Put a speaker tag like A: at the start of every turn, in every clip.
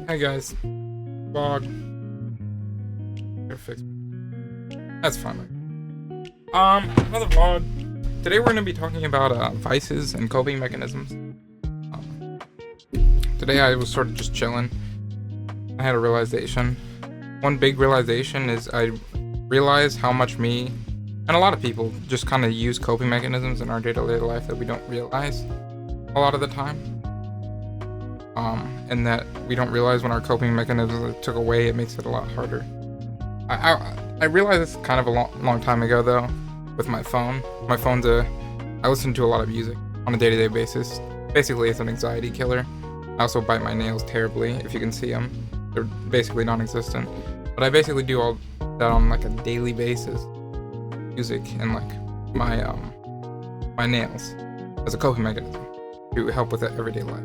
A: Hi guys. Vlog. Fix. That's fine. Another vlog. Today we're gonna be talking about vices and coping mechanisms. Today I was sort of just chilling. I had a realization. One big realization is I realized how much me and a lot of people just kind of use coping mechanisms in our day-to-day life that we don't realize a lot of the time. And that we don't realize when our coping mechanisms took away, it makes it a lot harder. I realized this kind of a long time ago though, with my phone. My phone's I listen to a lot of music on a day-to-day basis. Basically, it's an anxiety killer. I also bite my nails terribly, if you can see them. They're basically non-existent. But I basically do all that on like a daily basis. Music and like my nails as a coping mechanism to help with that everyday life.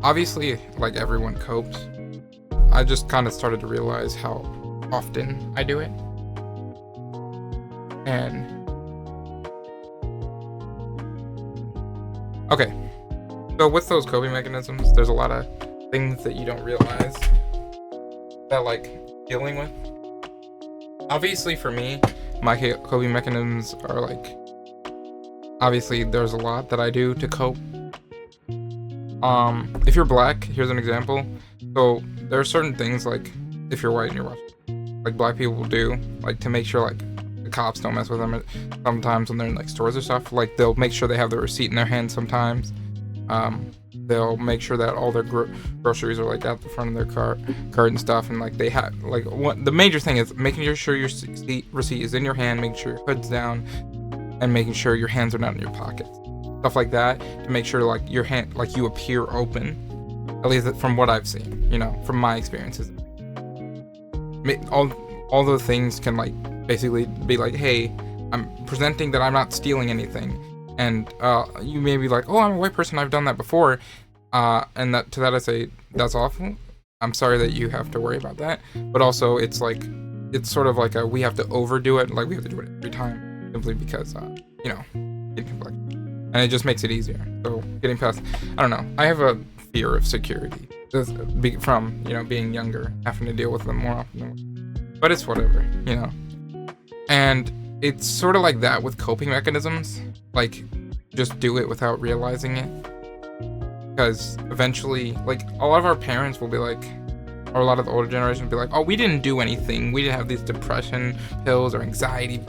A: Obviously, like everyone copes. I just kind of started to realize how often I do it. And okay, so with those coping mechanisms, there's a lot of things that you don't realize that like dealing with. Obviously for me, my coping mechanisms are like, obviously there's a lot that I do to cope. If you're black, here's an example. So there are certain things like if you're white and you're watching, like black people will do, like to make sure like the cops don't mess with them. Sometimes when they're in like stores or stuff, like they'll make sure they have the receipt in their hand. Sometimes, they'll make sure that all their groceries are like at the front of their cart and stuff, and like they have like the major thing is making sure your receipt is in your hand, making sure your hood's down, and making sure your hands are not in your pockets. Stuff like that to make sure like your hand, like you appear open, at least from what I've seen, you know, from my experiences. All those things can like basically be like, hey, I'm presenting that I'm not stealing anything, and you may be like, oh, I'm a white person, I've done that before, and that to that I say that's awful. I'm sorry that you have to worry about that, but also it's like it's sort of like we have to overdo it, like we have to do it every time simply because you know, and it just makes it easier. So getting past, I don't know, I have a fear of security from, you know, being younger, having to deal with them more often, but it's whatever, you know. And it's sort of like that with coping mechanisms, like just do it without realizing it, because eventually, like a lot of our parents will be like, or a lot of the older generation will be like, oh, we didn't do anything, we didn't have these depression pills or anxiety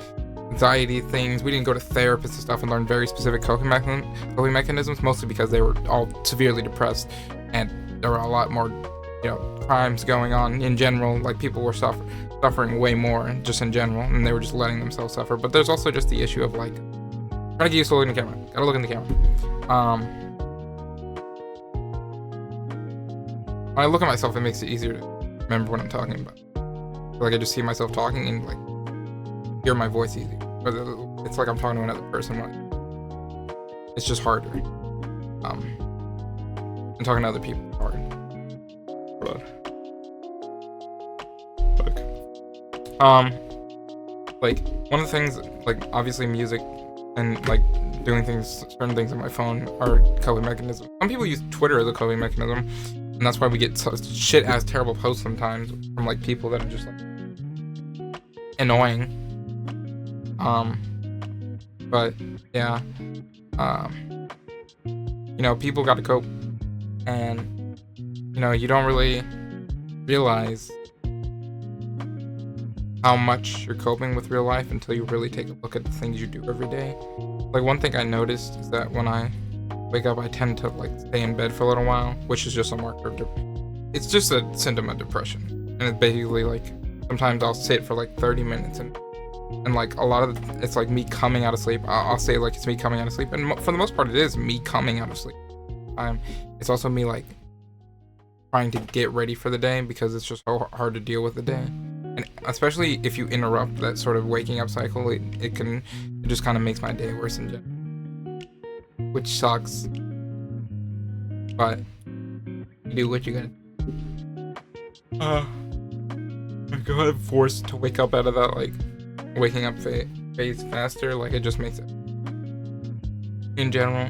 A: things, we didn't go to therapists and stuff and learn very specific coping mechanisms, mostly because they were all severely depressed and there were a lot more, you know, crimes going on in general. Like people were suffering way more just in general, and they were just letting themselves suffer. But there's also just the issue of like, gotta get used to looking in the camera, gotta look in the camera. When I look at myself, it makes it easier to remember what I'm talking about. Like I just see myself talking and like hear my voice easier, but it's like I'm talking to another person. It's just harder. And talking to other people is hard. Like one of the things, like obviously music and like doing certain things on my phone are coping mechanisms. Some people use Twitter as a coping mechanism, and that's why we get shit ass terrible posts sometimes from like people that are just like annoying. But yeah, you know, people got to cope, and you know, you don't really realize how much you're coping with real life until you really take a look at the things you do every day. Like one thing I noticed is that when I wake up, I tend to like stay in bed for a little while, which is just a marker of it's just a symptom of depression, and it's basically like sometimes I'll sit for like 30 minutes and like a lot of it's like me coming out of sleep. I'll say like it's me coming out of sleep, and for the most part it is me coming out of sleep. It's also me like trying to get ready for the day because it's just so hard to deal with the day, and especially if you interrupt that sort of waking up cycle, it just kind of makes my day worse in general, which sucks, but you do what you gotta do. I got forced to wake up out of that like waking up phase faster. Like it just makes it in general.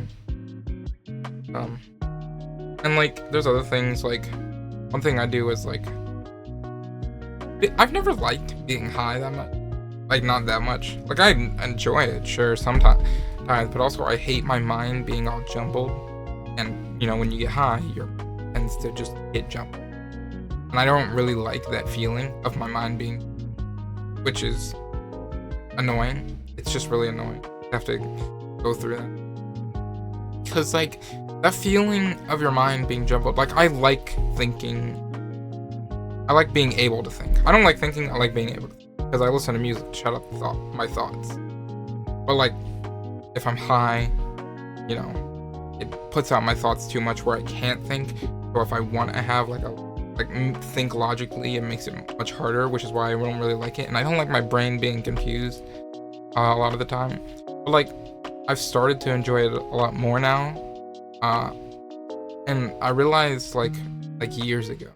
A: And like there's other things like one thing I do is like, I've never liked being high that much. Like, not that much. Like, I enjoy it, sure, sometimes, but also I hate my mind being all jumbled. And, you know, when you get high, your tends to just get jumbled. And I don't really like that feeling of my mind being, which is annoying. It's just really annoying. I have to go through that. Because, like, that feeling of your mind being jumbled, like, I like thinking. I like being able to think. I don't like thinking, I like being able to think. Because I listen to music to shut up my thoughts. But, like, if I'm high, you know, it puts out my thoughts too much where I can't think. So if I want to have, think logically, it makes it much harder, which is why I don't really like it. And I don't like my brain being confused a lot of the time. But, like, I've started to enjoy it a lot more now. And I realized, like years ago,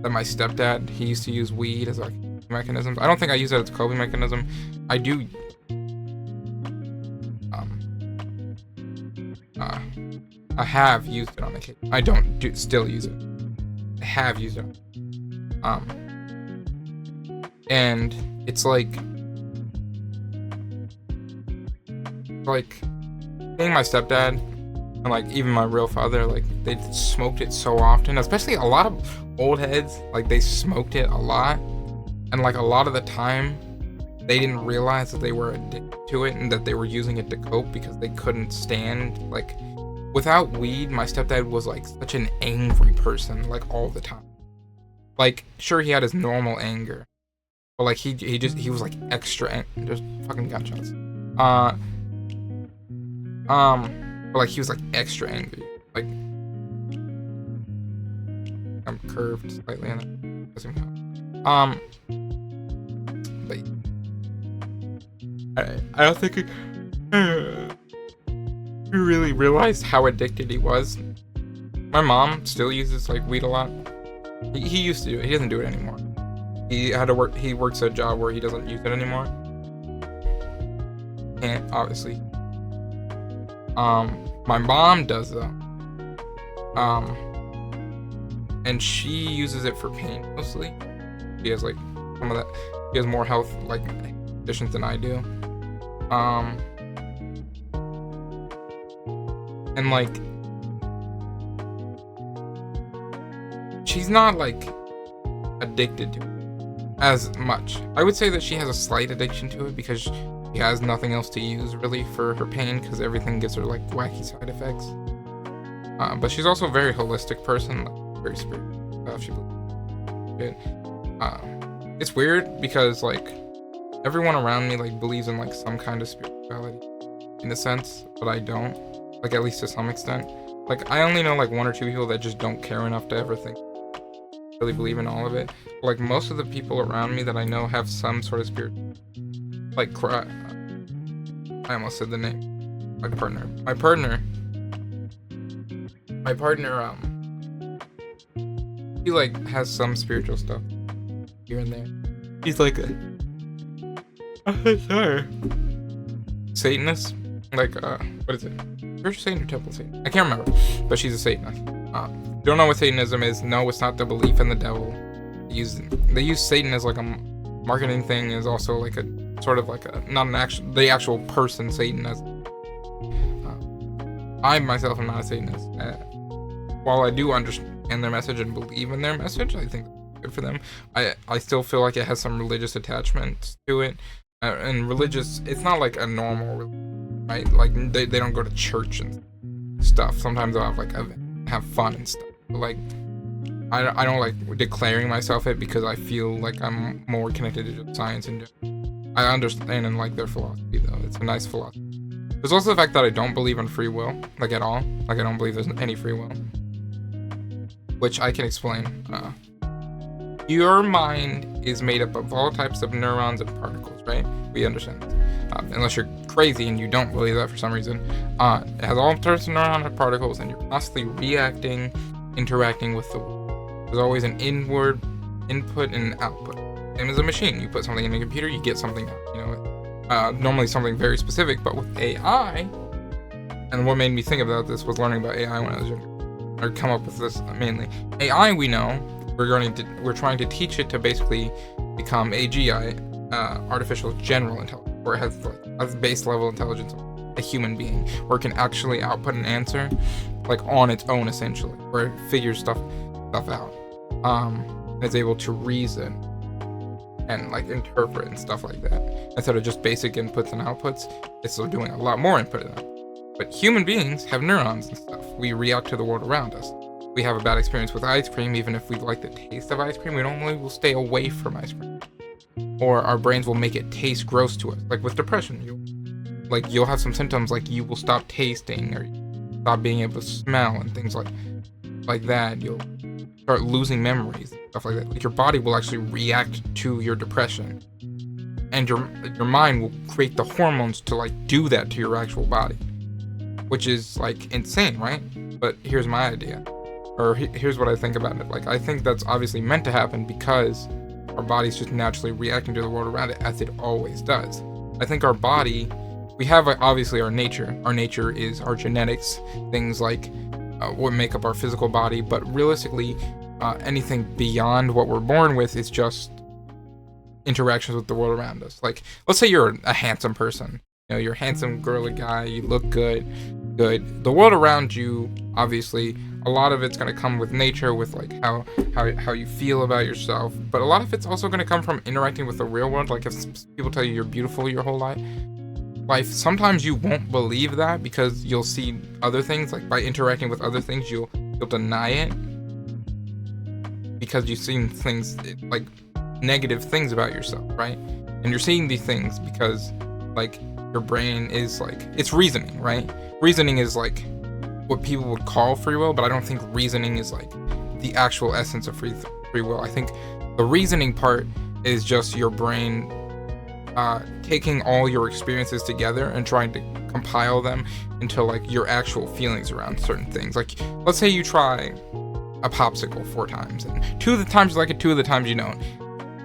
A: that my stepdad, he used to use weed as a mechanism. I don't think I use it as a coping mechanism. I do. I have used it on occasion. I don't still use it. I have used it. And it's like seeing my stepdad and like even my real father, like they smoked it so often, especially a lot of old heads, like they smoked it a lot, and like a lot of the time they didn't realize that they were addicted to it and that they were using it to cope because they couldn't stand, like, without weed, my stepdad was like such an angry person, like all the time. Like, sure, he had his normal anger, but like he was like extra there's fucking gunshots. But like he was like extra angry. Like, I'm curved slightly on it. Doesn't count. But I don't think he really realized how addicted he was. My mom still uses like weed a lot. He used to do it. He doesn't do it anymore. He had to work. He works a job where he doesn't use it anymore. Can't, obviously. My mom does though. And she uses it for pain mostly. She has like some of that. She has more health like conditions than I do. And like, she's not like addicted to it as much. I would say that she has a slight addiction to it because she has nothing else to use really for her pain because everything gives her like wacky side effects. But she's also a very holistic person, like, very spiritual. She believes it. It's weird because like everyone around me like believes in like some kind of spirituality in a sense, but I don't. Like, at least to some extent. Like, I only know like one or two people that just don't care enough to ever think really believe in all of it. But, like, most of the people around me that I know have some sort of spirit. Like, I almost said the name. My partner, he like has some spiritual stuff here and there. He's like sorry, Satanist. Like, what is it? Church Satan or Temple Satan? I can't remember, but she's a Satanist. Don't know what Satanism is. No, it's not the belief in the devil. They use Satan as like a marketing thing. Is also like a sort of like a not an actual the actual person Satan as. I myself am not a Satanist. While I do understand their message and believe in their message, I think it's good for them. I still feel like it has some religious attachments to it, and religious. It's not like a normal religion, right? Like they don't go to church and stuff. Sometimes they'll have like have fun and stuff. But like I don't like declaring myself it because I feel like I'm more connected to science and I understand and like their philosophy though. It's a nice philosophy. There's also the fact that I don't believe in free will, like at all. Like I don't believe there's any free will, which I can explain. Your mind is made up of all types of neurons and particles, right? We understand this. Unless you're crazy and you don't believe that for some reason. It has all types of neurons and particles, and you're constantly reacting, interacting with the world. There's always an inward input and an output. Same as a machine. You put something in a computer, you get something out. You know, normally something very specific, but with AI, and what made me think about this was learning about AI when I was younger. Or come up with this mainly. AI, we know, we're trying to teach it to basically become AGI, artificial general intelligence, where it has base level intelligence of a human being, where it can actually output an answer like on its own, essentially, where it figures stuff out. It's able to reason and like interpret and stuff like that, instead of just basic inputs and outputs. It's still doing a lot more input in that. But human beings have neurons and stuff. We react to the world around us. We have a bad experience with ice cream, even if we like the taste of ice cream, we normally will stay away from ice cream. Or our brains will make it taste gross to us. Like with depression, you'll have some symptoms, like you will stop tasting, or stop being able to smell and things like that. You'll start losing memories, stuff like that. Like your body will actually react to your depression, and your mind will create the hormones to like do that to your actual body, which is like insane, right? But here's my idea, or here's what I think about it. Like, I think that's obviously meant to happen because our body's just naturally reacting to the world around it, as it always does. I think our body, we have obviously our nature. Our nature is our genetics, things like what make up our physical body, but realistically, anything beyond what we're born with is just interactions with the world around us. Like, let's say you're a handsome person. You know, you're a handsome, girly guy, you look good. The world around you, obviously, a lot of it's going to come with nature, with like how you feel about yourself, but a lot of it's also going to come from interacting with the real world. Like, if people tell you you're beautiful your whole life, sometimes you won't believe that, because you'll see other things. Like, by interacting with other things, you'll deny it, because you've seen things like negative things about yourself, right? And you're seeing these things because like your brain is like, it's reasoning, right? Reasoning is like what people would call free will, but I don't think reasoning is like the actual essence of free will. I think the reasoning part is just your brain taking all your experiences together and trying to compile them into like your actual feelings around certain things. Like, let's say you try a popsicle 4 times, and 2 of the times you like it, 2 of the times you don't.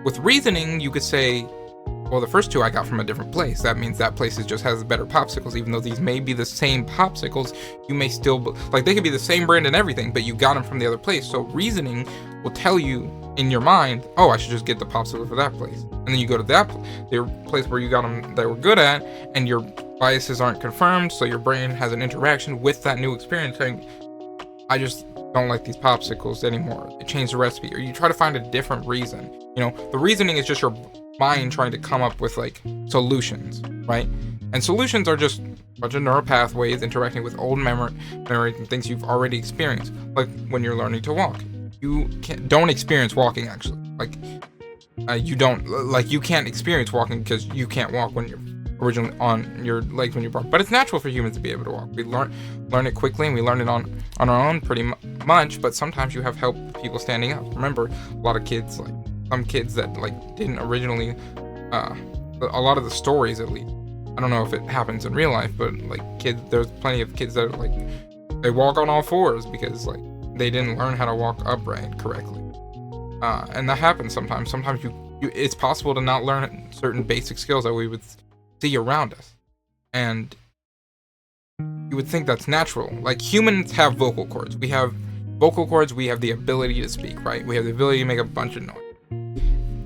A: With reasoning, you could say, well, the first 2 I got from a different place. That means that place just has better popsicles. Even though these may be the same popsicles, you may still, like, they could be the same brand and everything, but you got them from the other place. So reasoning will tell you in your mind, oh, I should just get the popsicle for that place. And then you go to the place where you got them that were good at, and your biases aren't confirmed, so your brain has an interaction with that new experience saying, I just don't like these popsicles anymore. They changed the recipe. Or you try to find a different reason. You know, the reasoning is just your mind trying to come up with like solutions, right? And solutions are just a bunch of neural pathways interacting with old memory and things you've already experienced. Like when you're learning to walk, you don't experience walking actually. Like you can't experience walking because you can't walk when you're originally on your legs when you're born. But it's natural for humans to be able to walk. We learn it quickly, and we learn it on our own pretty much. But sometimes you have help people standing up. Remember, a lot of kids, like some kids that like didn't originally, a lot of the stories at least, I don't know if it happens in real life, but like there's plenty of kids that like they walk on all 4s because like they didn't learn how to walk upright correctly. And that happens sometimes. Sometimes it's possible to not learn certain basic skills that we would see around us, and you would think that's natural. Like, humans have vocal cords. We have vocal cords. We have the ability to speak, right? We have the ability to make a bunch of noise.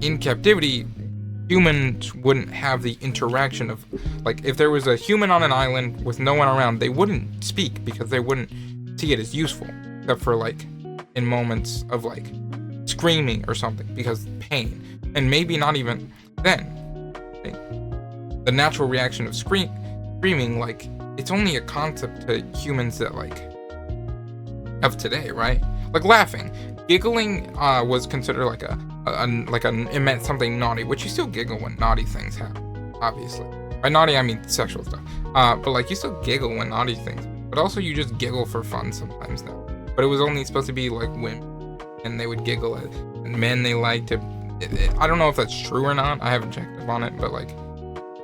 A: In captivity, humans wouldn't have the interaction of, like, if there was a human on an island with no one around, they wouldn't speak because they wouldn't see it as useful, except for like in moments of like screaming or something because pain, and maybe not even then. The natural reaction of screaming, like, it's only a concept to humans that like of today, right? Like laughing, giggling was considered like it meant something naughty, which you still giggle when naughty things happen, obviously. By naughty I mean sexual stuff, but like you still giggle when naughty things, but also you just giggle for fun sometimes now. But it was only supposed to be like women, and they would giggle at, and men they like to. I don't know if that's true or not. I haven't checked up on it, but like.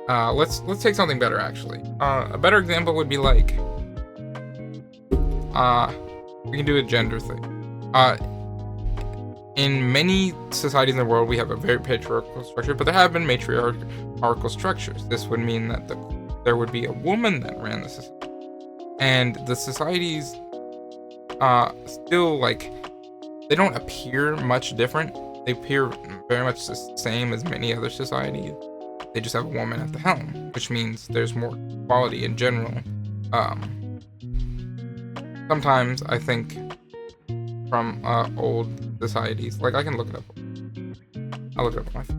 A: Let's take something better actually. A better example would be like, we can do a gender thing. In many societies in the world, we have a very patriarchal structure, but there have been matriarchal structures. This would mean that there would be a woman that ran the society, and the societies still like they don't appear much different. They appear very much the same as many other societies. They just have a woman at the helm, which means there's more quality in general. Sometimes I think from old societies, like I can look it up. I'll look it up on my phone.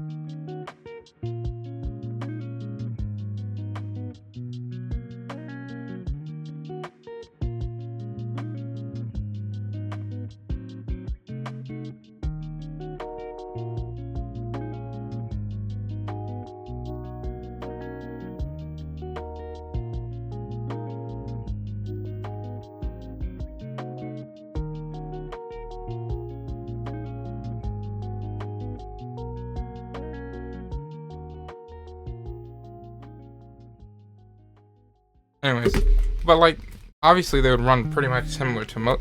A: Anyways, but like obviously they would run pretty much similar to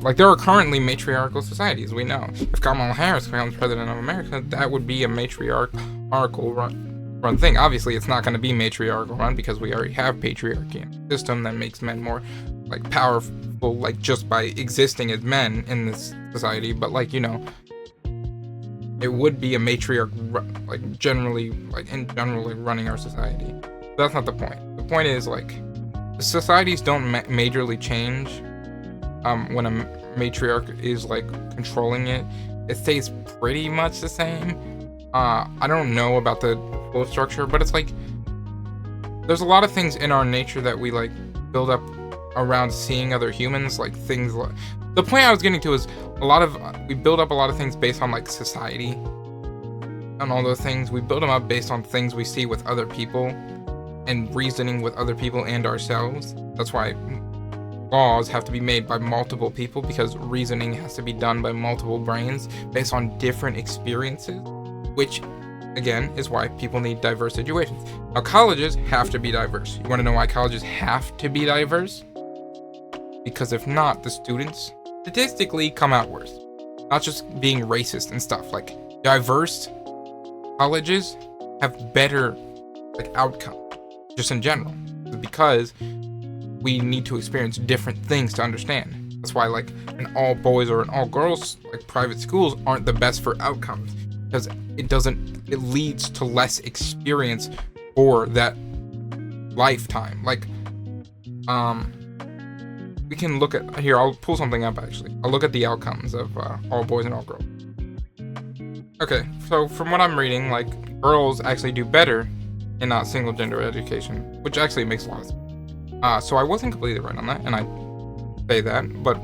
A: like there are currently matriarchal societies. We know if Kamala Harris becomes president of America, that would be a matriarchal run thing. Obviously, it's not going to be matriarchal run because we already have patriarchy in the system that makes men more like powerful, like just by existing as men in this society. But like it would be a matriarch, like generally running our society. But that's not the point. The point is like societies don't majorly change when a matriarch is like controlling it. It stays pretty much the same. I don't know about the full structure, but it's like there's a lot of things in our nature that we like build up around seeing other humans, like things like the point I was getting to is we build up a lot of things based on like society and all those things. We build them up based on things we see with other people and reasoning with other people and ourselves. That's why laws have to be made by multiple people, because reasoning has to be done by multiple brains based on different experiences, which again is why people need diverse situations. Now colleges have to be diverse. You want to know why colleges have to be diverse? Because if not, the students statistically come out worse. Not just being racist and stuff. Like diverse colleges have better like outcomes just in general, because we need to experience different things to understand. That's why like an all boys or an all girls like private schools aren't the best for outcomes, because it leads to less experience for that lifetime. Like we can look at here, I'll pull something up actually. I'll look at the outcomes of all boys and all girls. Okay, so from what I'm reading, like girls actually do better in single gender education, which actually makes a lot of sense. So I wasn't completely right on that, and I say that, but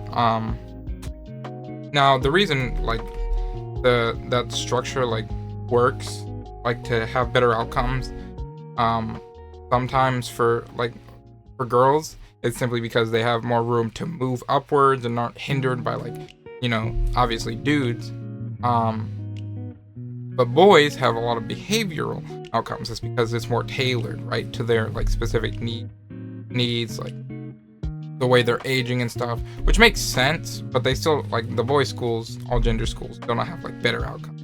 A: now the reason like that structure like works like to have better outcomes sometimes for girls, it's simply because they have more room to move upwards and aren't hindered by like obviously dudes. But boys have a lot of behavioral outcomes. It's because it's more tailored, right, to their like specific needs, like the way they're aging and stuff, which makes sense. But they still, like the boys' schools, all gender schools, don't have like better outcomes.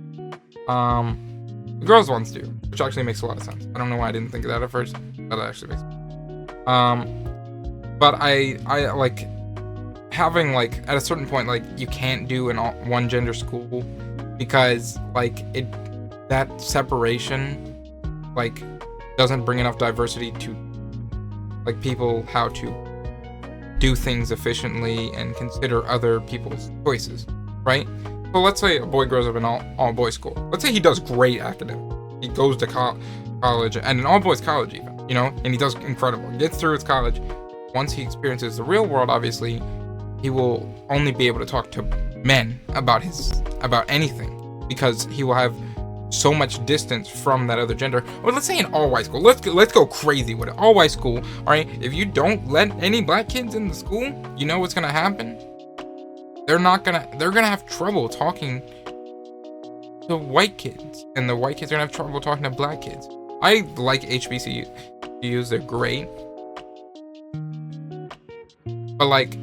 A: The girls' ones do, which actually makes a lot of sense. I don't know why I didn't think of that at first, but that actually makes sense. But I like having like at a certain point, like you can't do an one gender school, because like that separation like doesn't bring enough diversity to like people how to do things efficiently and consider other people's choices, right? So let's say a boy grows up in all boys school. Let's say he does great academics. He goes to college, and an all boys college even, and he does incredible. He gets through his college. Once he experiences the real world, obviously, he will only be able to talk to men about anything, because he will have so much distance from that other gender. Or let's say an all-white school. Let's go crazy with it. All-white school. All right. If you don't let any black kids in the school, you know what's gonna happen? They're gonna have trouble talking to white kids, and the white kids are gonna have trouble talking to black kids. I like HBCUs. They're great, but like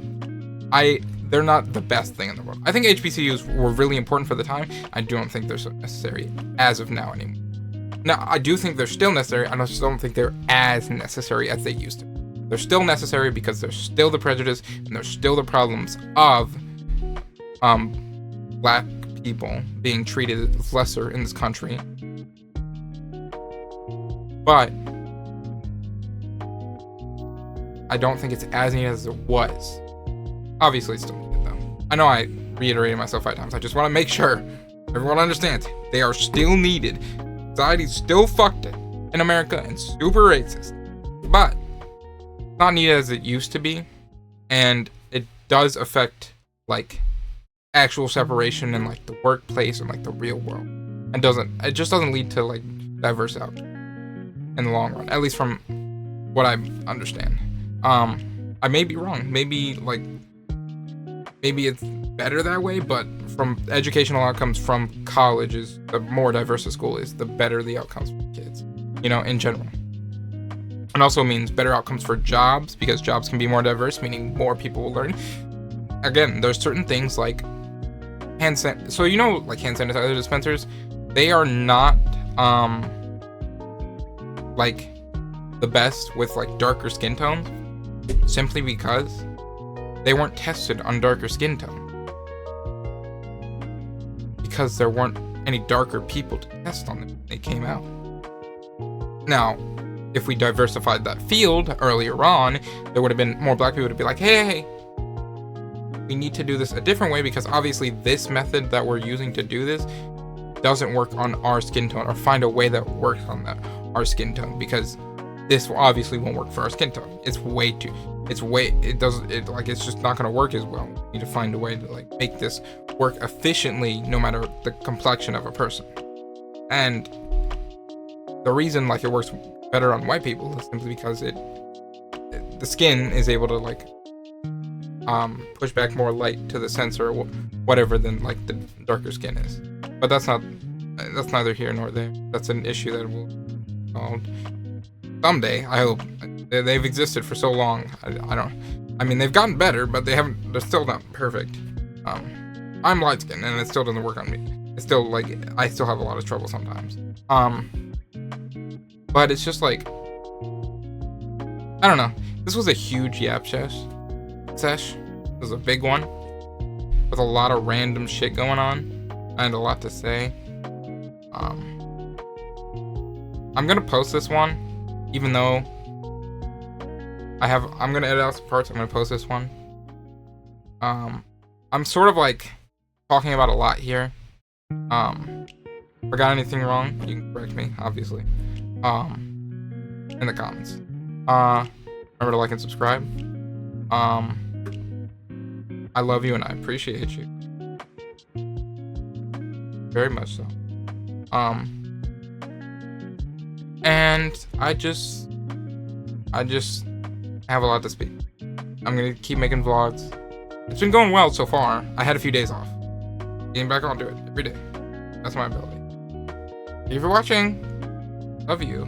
A: they're not the best thing in the world. I think HBCUs were really important for the time. I don't think they're so necessary as of now anymore. Now, I do think they're still necessary. I just don't think they're as necessary as they used to. They're still necessary because there's still the prejudice and there's still the problems of black people being treated lesser in this country. But I don't think it's as needed as it was. Obviously, it's still needed, though. I know I reiterated myself 5 times. I just want to make sure everyone understands. They are still needed. Society's still fucked it in America and super racist. But not needed as it used to be. And it does affect, like, actual separation in, like, the workplace and, like, the real world. And it just doesn't lead to, like, diverse outcomes in the long run. At least from what I understand. I may be wrong. Maybe it's better that way, but from educational outcomes from colleges, the more diverse the school is, the better the outcomes for kids, in general. It also means better outcomes for jobs, because jobs can be more diverse, meaning more people will learn. Again, there's certain things like hand sanitizer dispensers, they are not, like, the best with, like, darker skin tones, simply because they weren't tested on darker skin tone. Because there weren't any darker people to test on them when they came out. Now, if we diversified that field earlier on, there would have been more black people to be like, hey, we need to do this a different way, because obviously this method that we're using to do this doesn't work on our skin tone, or find a way that works on our skin tone, because this obviously won't work for our skin tone. It's just not gonna work as well. We need to find a way to, like, make this work efficiently, no matter the complexion of a person. And the reason, like, it works better on white people is simply because the skin is able to, like, push back more light to the sensor or whatever than, like, the darker skin is. But that's neither here nor there. That's an issue that will be solved someday, I hope. They've existed for so long. I mean, they've gotten better, but they're still not perfect. I'm light skinned and it still doesn't work on me. It's still, like, I still have a lot of trouble sometimes. But it's just like, I don't know. This was a huge yap sesh. It was a big one with a lot of random shit going on and a lot to say. I'm gonna post this one, even though I'm gonna edit out some parts. I'm gonna post this one. I'm sort of, like, talking about a lot here. If I got anything wrong, you can correct me, obviously, in the comments. Remember to like and subscribe. I love you and I appreciate you very much so. And I just have a lot to speak. I'm gonna keep making vlogs. It's been going well so far. I had a few days off. Getting back on to it every day. That's my ability. Thank you for watching. Love you.